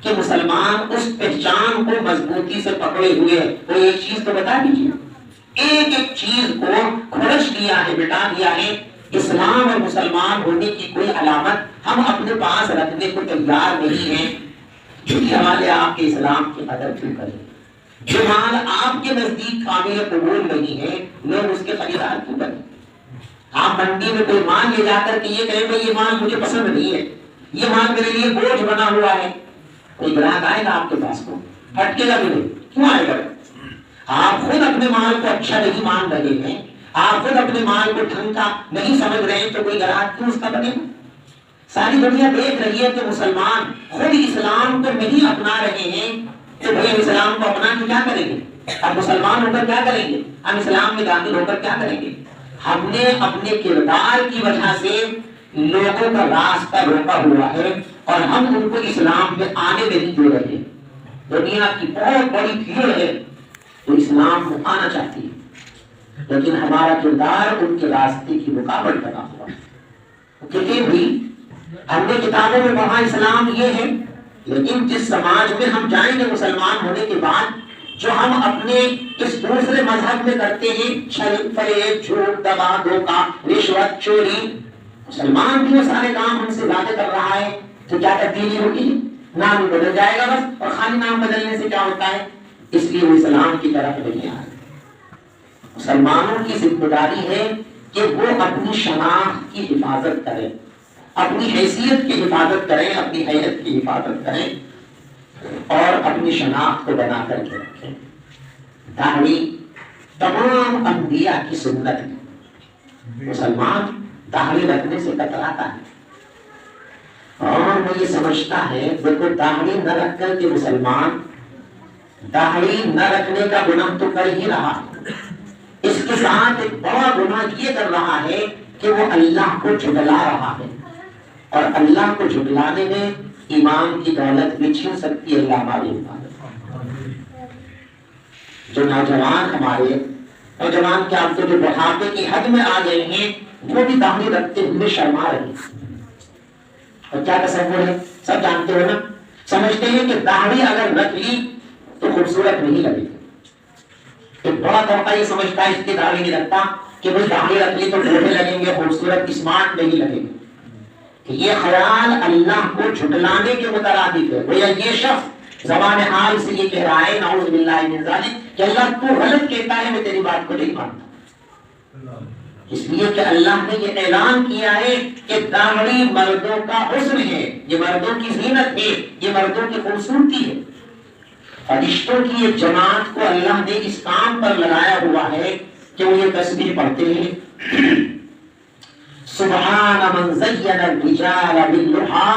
کہ مسلمان اس پہچان کو مضبوطی سے پکڑے ہوئے ہے. کوئی ایک چیز تو بتا دیجئے. ایک ایک چیز کو کھرچ دیا ہے, مٹا دیا ہے. اسلام اور مسلمان ہونے کی کوئی علامت ہم اپنے پاس رکھنے کو تیار نہیں ہیں. کیونکہ ہمارے آپ کے اسلام کی قدر کیوں کریں؟ جو مال آپ کے نزدیک قابل قبول نہیں ہے, لوگ اس کے خریدار کیوں کریں؟ آپ منڈی میں کوئی مال لے جا کر کے یہ کہیں بھائی یہ مال مجھے پسند نہیں ہے, یہ مال میرے لیے بوجھ بنا ہوا ہے, کوئی گراہک آئے گا آپ کے پاس کو؟ ہٹکے گا بھی نہیں. کیوں آئے گا؟ آپ خود اپنے مال کو اچھا نہیں مان رہے ہیں, آپ خود اپنے مال کو ڈھنگ کا نہیں سمجھ رہے ہیں, تو کوئی گراہک کیوں اس کا بنے گا؟ ساری دنیا دیکھ رہی ہے کہ مسلمان خود اسلام کو نہیں اپنا رہے ہیں, تو بھائی اسلام کو اپنا کے کیا کریں گے؟ اب مسلمان ہو کر کیا کریں گے؟ ہم اسلام میں داخل ہو کر کیا کریں گے؟ ہم نے اپنے کردار کی وجہ سے لوگوں کا راستہ روکا ہوا ہے اور ہم ان کو اسلام میں آنے نہیں دے رہے ہیں. دنیا کی بہت بڑی بھیڑ ہے وہ اسلام میں آنا چاہتی ہے, لیکن ہمارا کردار ان کے راستے کی رکاوٹ بنا ہوا ہے. کیونکہ بھی ہم نے کتابوں میں پڑھا اسلام یہ ہے, لیکن جس سماج میں ہم جائیں گے مسلمان ہونے کے بعد, جو ہم اپنے اس دوسرے مذہب میں کرتے ہیں, چھل فریب جھوٹ دغا دھوکہ رشوت چوری, مسلمان بھی وہ سارے کام ہم سے زیادہ کر رہا ہے, تو کیا تبدیلی ہوگی؟ نام بدل جائے گا بس, اور خالی نام بدلنے سے کیا ہوتا ہے؟ اس لیے وہ اسلام کی طرف نہیں آئے. مسلمانوں کی ذمہ داری ہے کہ وہ اپنی شناخت کی حفاظت کریں, اپنی حیثیت کی حفاظت کریں, اپنی حیثیت کی حفاظت کریں اور اپنی شناخت کو بنا کر کے رکھیں. داڑھی تمام انبیاء کی سنت ہے. مسلمان داڑھی رکھنے سے کتراتا ہے اور وہ یہ سمجھتا ہے دیکھو داڑھی نہ رکھ کر کے مسلمان داڑھی نہ رکھنے کا گناہ تو کر ہی رہا, اس کے ساتھ ایک بڑا گناہ یہ کر رہا ہے کہ وہ اللہ کو جھٹلا رہا ہے, اور اللہ کو جھٹلانے میں ایمان کی دولت بھی چھن سکتی ہے. اللہ ہماری حفاظت. جو نوجوان ہمارے نوجوان کیا آپ جو بڑھاپے کی حد میں آ گئے ہیں, وہ بھی داڑھی رکھتے ہوئے شرما رہے ہیں. اور کیا تصور ہے, سب جانتے ہو نا, سمجھتے ہیں کہ داڑھی اگر رکھ لی تو خوبصورت نہیں لگے گی. ایک بڑا طبقہ یہ سمجھتا ہے اس کی داڑھی نہیں رکھتا کہ بھائی داڑھی رکھ لی تو بوڑھے لگیں گے, خوبصورت اسمارٹ نہیں لگیں گے. یہ خیال اللہ کو جھٹلانے کے مترادف ہے. گویا یہ شخص زبان حال سے یہ کہہ رہا ہے نعوذ باللہ من ذالک کہ اللہ تو غلط کہتا ہے, میں تیری بات کو نہیں مانتا. اس لیے کہ اللہ نے یہ اعلان کیا ہے کہ داڑھی مردوں کا حسن ہے, یہ مردوں کی زینت ہے, یہ مردوں کی خوبصورتی ہے. فرشتوں کی ایک جماعت کو اللہ نے اس کام پر لگایا ہوا ہے کہ وہ یہ تسبیح پڑھتے ہیں سبحان من زین الرجال باللحى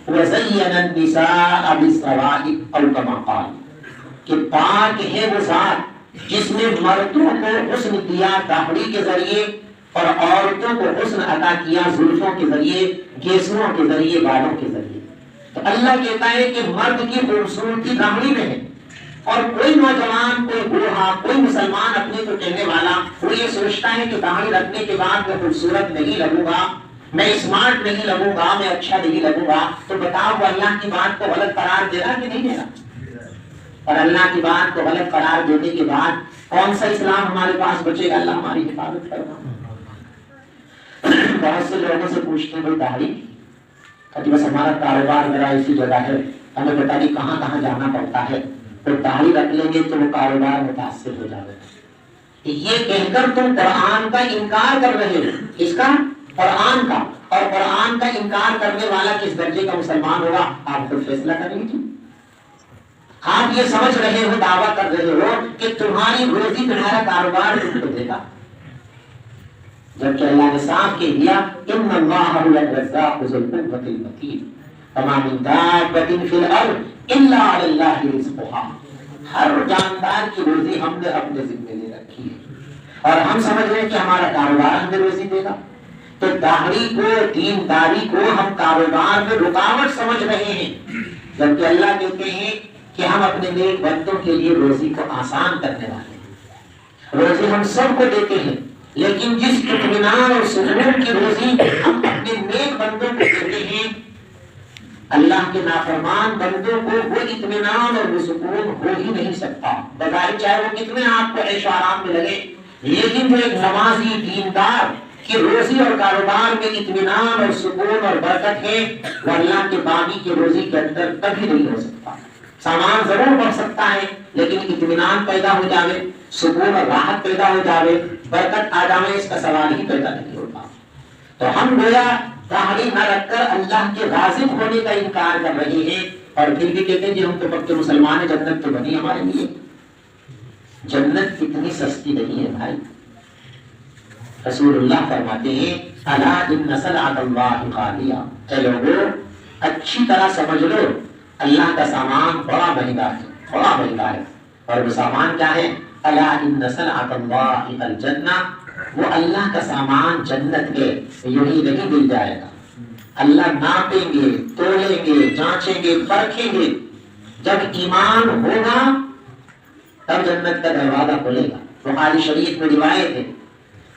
وزین النساء بالسوائب او کما قال, کہ پاک ہے وہ ذات جس نے مردوں کو حسن دیا داڑھی کے ذریعے اور عورتوں کو حسن عطا کیا زلفوں کے ذریعے, گیسوؤں کے ذریعے, بالوں کے ذریعے. تو اللہ کہتا ہے کہ مرد کی خوبصورتی داڑھی میں ہے, اور کوئی نوجوان, کوئی بوڑھا, کوئی مسلمان اپنے کو کہنے والا وہ یہ سوچتا ہے کہ داڑھی رکھنے کے بعد میں خوبصورت نہیں لگوں گا, میں اسمارٹ نہیں لگوں گا, میں اچھا نہیں لگوں گا. تو بتاؤ وہ اللہ کی بات کو غلط قرار دے رہا کہ نہیں دے رہا؟ اور اللہ کی بات کو غلط قرار دینے کے بعد کون سا اسلام ہمارے پاس بچے گا؟ اللہ ہماری حفاظت کرنا. بہت سے لوگوں سے پوچھتے ہیں بھائی داڑھی, کہ بس ہمارا کاروبار میرا اسی جگہ ہے, ہمیں پتہ نہیں کہاں کہاں جانا پڑتا ہے, تو داڑھی رکھ لیں گے تو وہ کاروبار متاثر ہو جائے گا. یہ کہہ کر تم قرآن کا انکار کر رہے ہو. اس کا قرآن کا, اور قرآن کا انکار کرنے والا کس درجے کا مسلمان ہوگا آپ خود فیصلہ کر لیجیے. آپ یہ سمجھ رہے ہو, دعویٰ کر رہے ہو کہ تمہاری روزی تمہارا کاروبار تم کو دے گا, جبکہ اللہ نے صاف کہہ دیا ان اللہ هو الرزاق ذو القوة المتین وما من دابة في الارض الا علی اللہ رزقها. ہر جاندار کی روزی ہم نے اپنے ذمہ لے رکھی ہے اور ہم سمجھ رہے ہیں کہ ہمارا کاروبار ہمیں روزی دے گا. تو داڑھی کو, دینداری کو ہم کاروبار میں رکاوٹ سمجھ رہے ہیں, جبکہ اللہ کہتے ہیں کہ ہم اپنے نیک بندوں کے لیے روزی کو آسان کرنے والے ہیں. روزی ہم سب کو دیتے ہیں, لیکن جس اطمینان اور سکون کی روزی ہم اپنے نیک بندوں کو دیتے ہیں، اللہ کے نافرمان بندوں کو وہ اطمینان اور وہ سکون ہو ہی نہیں سکتا، بظاہر چاہے وہ کتنے آپ کو عیش و آرام میں لگے، لیکن جو ایک نمازی دیندار کی روزی اور کاروبار میں اطمینان اور سکون اور برکت ہے، وہ اللہ کے بانی کی روزی کے اندر کبھی نہیں ہو سکتا۔ سامان ضرور بڑھ سکتا ہے، لیکن اطمینان پیدا ہو جاوے، سکون اور راحت پیدا ہو جاوے، برکت آ جاوے، اس کا سوال ہی پیدا نہیں ہوتا۔ تو ہم گویا داڑھی نہ رکھ کر اللہ کے غاضب ہونے کا انکار کر رہے ہیں، اور پھر بھی کہتے ہیں کہ ہم تو پکے مسلمان ہیں، جنت تو بنی ہمارے لیے۔ جنت اتنی سستی نہیں ہے بھائی۔ رسول اللہ فرماتے ہیں الا ان سلعۃ اللہ غالیہ، اے لوگوں اچھی طرح سمجھ لو اللہ کا سامان بڑا مہنگا ہے، بڑا مہنگا ہے، اور وہ سامان کیا ہے؟ الا ان سلعۃ اللہ الجنہ، وہ اللہ کا سامان جنت ہے، یوں ہی نہیں مل جائے گا۔ اللہ ناپیں گے، تولیں گے، جانچیں گے، پرکھیں گے، جب ایمان ہوگا تب جنت کا دروازہ کھلے گا۔ بخاری شریف میں روایت ہے،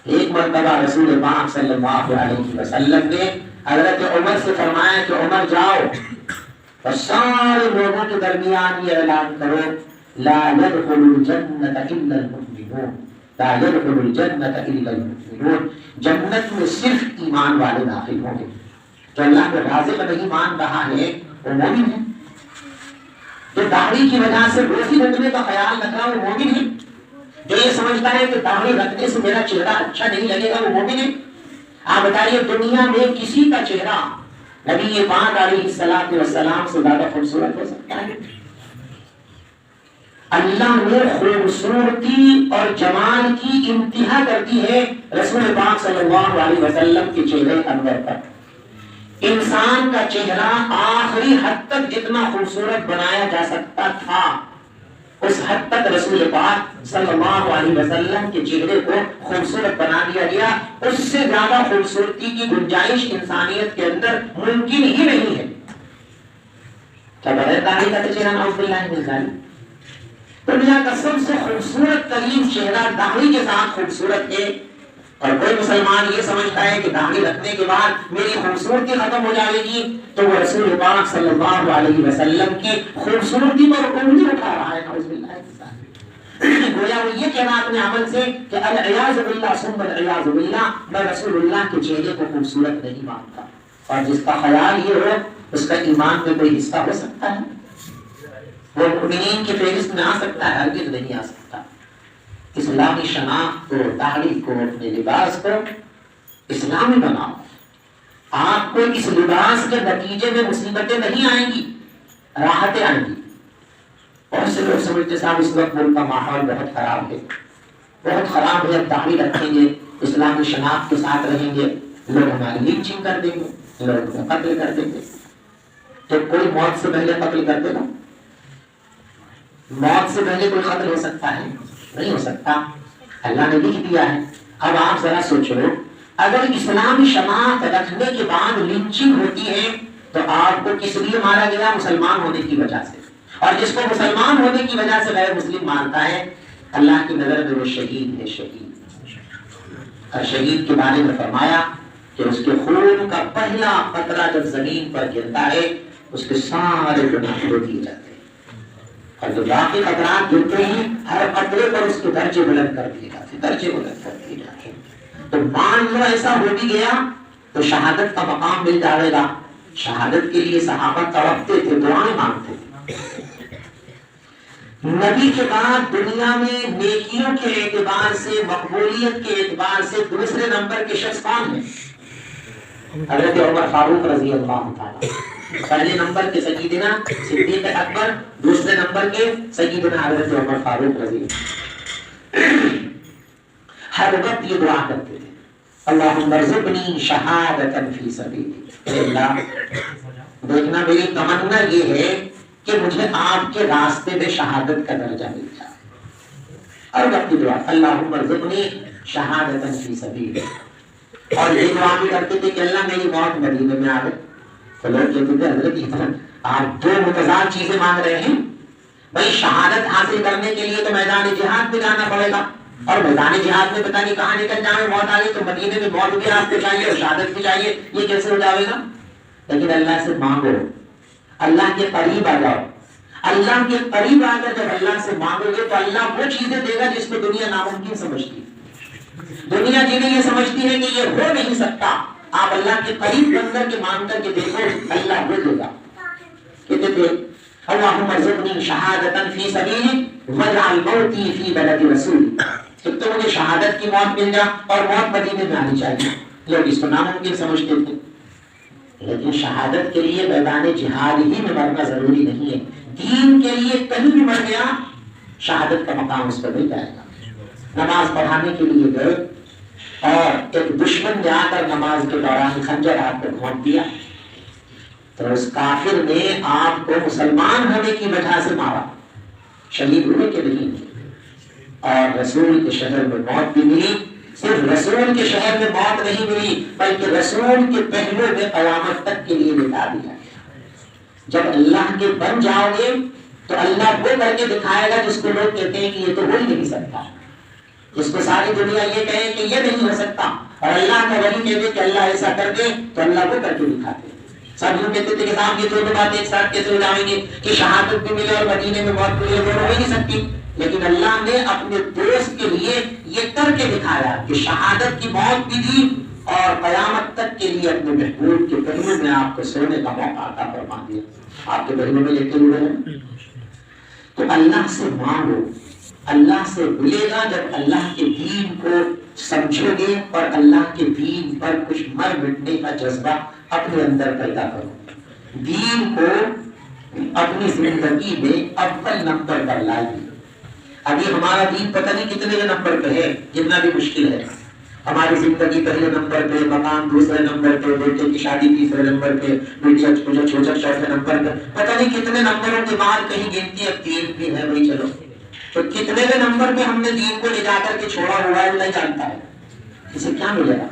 ایک مرتبہ رسول پاک صلی اللہ علیہ وسلم نے حضرت عمر سے فرمایا کہ عمر جاؤ اور سارے لوگوں کے درمیان یہ اعلان کرو لا يدخل الجنة الا المؤمنون، لا يدخل الجنة الا المؤمنون، جنت میں صرف ایمان والے داخل ہوں گے۔ جو اللہ کے رازق نہیں مان رہا ہے وہ مومن ہے، جو داڑھی کی وجہ سے روزی رکھنے کا خیال رکھ رہا ہے وہ مومن ہے، جو یہ سمجھتا ہے کہ داڑھی رکھنے سے میرا چہرہ اچھا نہیں لگے گا وہ مومن ہے۔ آپ بتائیے دنیا میں کسی کا چہرہ نبی پاک علیہ الصلوۃ والسلام سے زیادہ خوبصورت ہو سکتا ہے؟ اللہ نے خوبصورتی اور جمال کی انتہا کر دی ہے رسول پاک صلی اللہ علیہ وسلم کے چہرے انور پر۔ انسان کا چہرہ آخری حد تک جتنا خوبصورت بنایا جا سکتا تھا اس حد تک رسول پاک صلی اللہ علیہ وسلم کے چہرے کو خوبصورت بنا دیا گیا۔ اس سے زیادہ خوبصورتی کی گنجائش انسانیت کے اندر ممکن ہی نہیں ہے۔ کیا بغیر داڑھی کا چہرہ نعوذ باللہ من ذالک؟ دنیا کا سب سے خوبصورت ترین چہرہ داڑھی کے ساتھ خوبصورت ہے، اور کوئی مسلمان یہ سمجھتا ہے کہ داڑھی رکھنے کے بعد میری خوبصورتی ختم ہو جائے گی، تو وہ رسول پاک صلی اللہ علیہ وسلم کی خوبصورتی پر انگلی اٹھا رہا ہے، نعوذ باللہ من ذالک۔ گویا وہ یہ کہنا اپنے عمل سے کہ العیاذ باللہ ثم العیاذ باللہ، میں رسول اللہ کے چہرے کو خوبصورت نہیں مانتا۔ اور جس کا خیال یہ ہو اس کا ایمان میں کوئی حصہ ہو سکتا ہے؟ وہ مومنین کی فہرست میں آ سکتا ہے؟ ہرگز نہیں آ سکتا۔ اسلامی شناخت کو، داڑھی کو، اپنے لباس کو اسلامی بناؤ۔ آپ کو اس لباس کے نتیجے میں مصیبتیں نہیں آئیں گی، راحتیں آئیں گی۔ بہت سے لوگ سمجھتے صاحب اس وقت ملک کا ماحول بہت خراب ہے، بہت خراب ہے، اب داڑھی رکھیں گے، اسلامی شناخت کے ساتھ رہیں گے، لوگ ہماری لنچنگ کر دیں گے، لوگ ہمیں قتل کر دیں گے۔ تو کوئی موت سے پہلے قتل کر دے گا؟ موت سے پہلے کوئی قتل ہو سکتا ہے؟ نہیں ہو سکتا، اللہ نے لکھ دیا ہے۔ اب آپ ذرا سوچو، اگر اسلامی شناخت رکھنے کے بعد لنچنگ ہوتی ہے تو آپ کو کس لیے مارا گیا؟ مسلمان ہونے کی وجہ سے، اور جس کو مسلمان ہونے کی وجہ سے غیر مسلم مانتا ہے اللہ کی نظر میں وہ شہید ہے، شہید۔ اور شہید کے بارے میں فرمایا کہ اس کے خون کا پہلا قطرہ جب زمین پر گرتا ہے اس کے سارے گناہ دھو دیے جاتے ہیں، اور جو باقی قطرات گرتے ہیں ہر قطرے پر اس کے درجے بلند کر دیے جاتے ہیں، درجے بلند کر دیے جاتے ہیں۔ تو مان لو ایسا ہو بھی گیا تو شہادت کا مقام مل جائے گا۔ شہادت کے لیے صحابہ تڑپتے تھے، دعائیں مانگتے تھے۔ نبی کے بعد دنیا میں نیکیوں کے اعتبار سے، مقبولیت کے اعتبار سے دوسرے نمبر کے شخص کون ہیں؟ حضرت عمر فاروق رضی اللہ تعالیٰ۔ پہلے نمبر کے سیدنا صدیق اکبر، دوسرے نمبر کے سیدنا حضرت عمر فاروق رضی اللہ۔ ہر وقت یہ دعا کرتے تھے اللہم ارزقنی شہادۃ فی سبیلک، اے اللہ دیکھنا میری تمنا یہ ہے کہ مجھے آپ کے راستے میں شہادت کا درجہ مل جائے۔ ہر وقت دعا اللہم ارزقنی شہادۃ فی سبیلک، اور یہ دعا بھی کرتے تھے کہ اللہ میری موت مدینے میں آئے۔ تو لوگ کہتے تھے حضرت آپ دو متضاد چیزیں مانگ رہے ہیں، بھائی شہادت حاصل کرنے کے لیے تو میدان جہاد میں جانا پڑے گا، اور میدان جہاد میں پتہ نہیں کہاں نکل جائیں، موت آ گئی تو مدینے میں موت بھی آپ کو چاہیے اور شہادت بھی چاہیے، یہ کیسے ہو جائے گا؟ لیکن اللہ سے مانگو، اللہ کے قریب آ جاؤ، اللہ کے قریب آ کر جب اللہ سے مانگو گے تو اللہ وہ چیزیں دے گا جس کو دنیا ناممکن سمجھتی ہے۔ دنیا جنہیں یہ سمجھتی ہے کہ یہ ہو نہیں سکتا، آپ اللہ کے قریب بن کر کے مانگ کر کے دیکھو، اللہ وہ دے گا۔ کہتے تھے اللہم ارزقنی شہادتا فی سبیلک واجعل موتی فی بلد رسولک، ایک تو مجھے شہادت کی موت مل جا اور موت مدینے میں آنی چاہیے۔ لوگ اس کو ناممکن سمجھتے تھے، لیکن شہادت کے لیے میدان جہاد ہی میں مرنا ضروری نہیں ہے، دین کے لیے کہیں بھی مر گیا شہادت کا مقام اس پر مل جائے گا۔ نماز پڑھانے کے لیے گئے اور ایک دشمن نے آ کر نماز کے دوران خنجر ہاتھ پر گھونٹ دیا تو اس کافر نے آپ کو مسلمان ہونے کی وجہ سے مارا، شہید ہوئے کہ نہیں؟ اور رسول کے شہر میں موت بھی ملی، صرف رسول کے شہر میں موت نہیں ملی بلکہ رسول کے پہلو میں قیامت تک کے لیے لٹا دیا۔ جب اللہ کے بن جاؤ گے تو اللہ وہ کر کے دکھائے گا جس کو لوگ کہتے ہیں کہ یہ تو ہو ہی نہیں سکتا، جس کو ساری دنیا یہ کہے کہ یہ نہیں ہو سکتا، اور اللہ کا ولی کہتے کہ اللہ ایسا کر دے تو اللہ وہ کر کے دکھاتے۔ سب لوگ کہتے تھے کہ صاحب یہ دونوں باتیں ایک ساتھ کیسے ہو جائیں گے کہ شہادت بھی ملے اور مدینے میں موت ملے، دونوں ہو ہی نہیں سکتی۔ لیکن اللہ نے اپنے دوست کے لیے یہ کر کے دکھایا کہ شہادت کی موت بھی دی اور قیامت تک کے لیے اپنے محبوب کے پہلو میں آپ کو سونے کا موقع عطا فرما دیا۔ آپ کے پہلو میں لیٹے ہوئے ہیں تو اللہ سے مانگو، اللہ سے ملے گا جب اللہ کے دین کو سمجھو گے اور اللہ کے دین پر کچھ مر مٹنے کا جذبہ اپنے اندر پیدا کرو، دین کو اپنی زندگی میں اول نمبر پر لائیے۔ ابھی ہمارا دین پتہ نہیں کتنے نمبر پہ ہے، جتنا بھی مشکل ہے، ہماری زندگی پہلے نمبر پہ، مکان دوسرے نمبر پہ، بیٹے کی شادی تیسرے نمبر پہ، بیٹی چھوٹا چوتھے نمبر پہ، پتہ نہیں کتنے نمبروں کے بعد کہیں گنتی اب دین بھی ہے بھائی چلو، تو کتنے بھی نمبر پہ ہم نے دین کو لے جا کر کے چھوڑا ہوا ہے نہیں جانتا ہے، اسے کیا ملے گا؟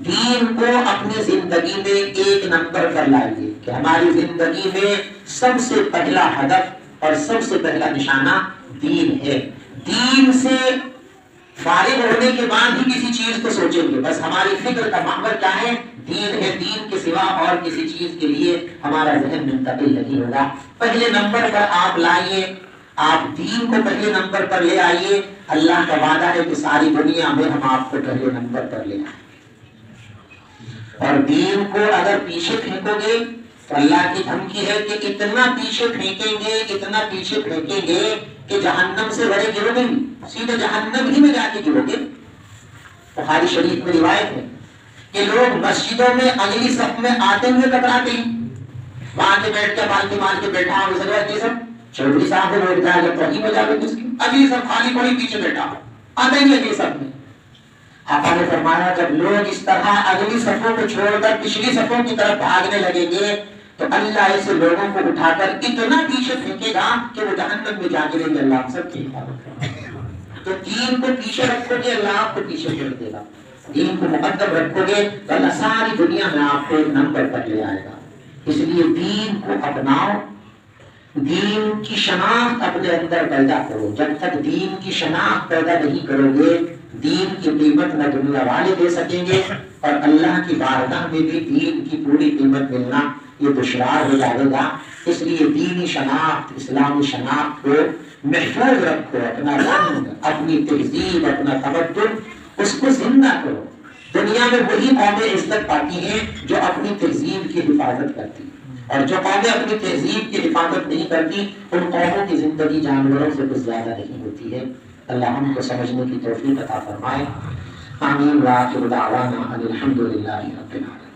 دین کو اپنی زندگی میں ایک نمبر پر لائیے کہ ہماری زندگی میں سب سے پہلا ہدف اور سب سے پہلا نشانہ دین ہے۔ دین سے فارغ ہونے کے بعد ہی کسی چیز کو سوچیں گے، بس ہماری فکر کا محور کیا ہے؟ دین ہے، دین کے سوا اور کسی چیز کے لیے ہمارا ذہن منتقل نہیں ہوگا۔ پہلے نمبر پر آپ لائیے، آپ دین کو پہلے نمبر پر لے آئیے، اللہ کا وعدہ ہے کہ ساری دنیا میں ہم آپ کو پہلے نمبر پر لے آئیں، اور دین کو اگر پیچھے پھینکو گے تو اللہ کی دھمکی ہے کہ اتنا پیچھے پھینکیں گے، اتنا پیچھے پھینکیں گے کہ جہنم سے بڑے گرو گے، سیدھے جہنم ہی میں جا کے گرو گے۔ بخاری شریف میں روایت ہے کہ لوگ مسجدوں میں اگلی صف میں آتے ہوئے کتراتے ہیں، وہاں کے بیٹھ کے بالٹی مار کے بیٹھا ہو یہ سب چودھری صاحب نے بیٹھ جائے جب تک بجا گئے، اگلی صف خالی پڑی پیچھے بیٹھا آتے ہی اگلی صف میں۔ آقا نے فرمایا جب لوگ اس طرح اگلی صفوں کو چھوڑ کر پچھلی صفوں کی طرف بھاگنے لگیں گے تو اللہ ایسے لوگوں کو اٹھا کر اتنا پیچھے پھینکے گا کہ وہ جہنم میں جا گریں گے۔ اللہ سب کی حفاظت کرے۔ تو دین کو پیچھے رکھو گے اللہ آپ کو پیچھے چھوڑ دے گا، دین کو مقدم رکھو گے تو اللہ ساری دنیا میں آپ کو ایک نمبر پر لے آئے گا۔ اس لیے دین کو اپناؤ، دین کی شناخت اپنے اندر پیدا کرو۔ جب تک دین کی شناخت پیدا نہیں کرو گے دین کی قیمت نہ دنیا والے دے سکیں گے اور اللہ کی بارگاہ میں بھی دین کی پوری قیمت ملنا یہ دشوار ہو جائے گا۔ اس لیے دینی شناخت، اسلامی شناخت کو محفوظ رکھو، اپنا رنگ، اپنی تہذیب، اپنا تمدن اس کو زندہ کرو۔ دنیا میں وہی قومیں عزت پاتی ہیں جو اپنی تہذیب کی حفاظت کرتی ہیں، اور جو قومیں اپنی تہذیب کی حفاظت نہیں کرتی ان قوموں کی زندگی جانوروں سے کچھ زیادہ نہیں ہوتی ہے۔ اللہ ہم کو سمجھنے کی توفیق عطا فرمائے۔ آمین۔ وآخر دعوانا الحمد للہ رب العالمین۔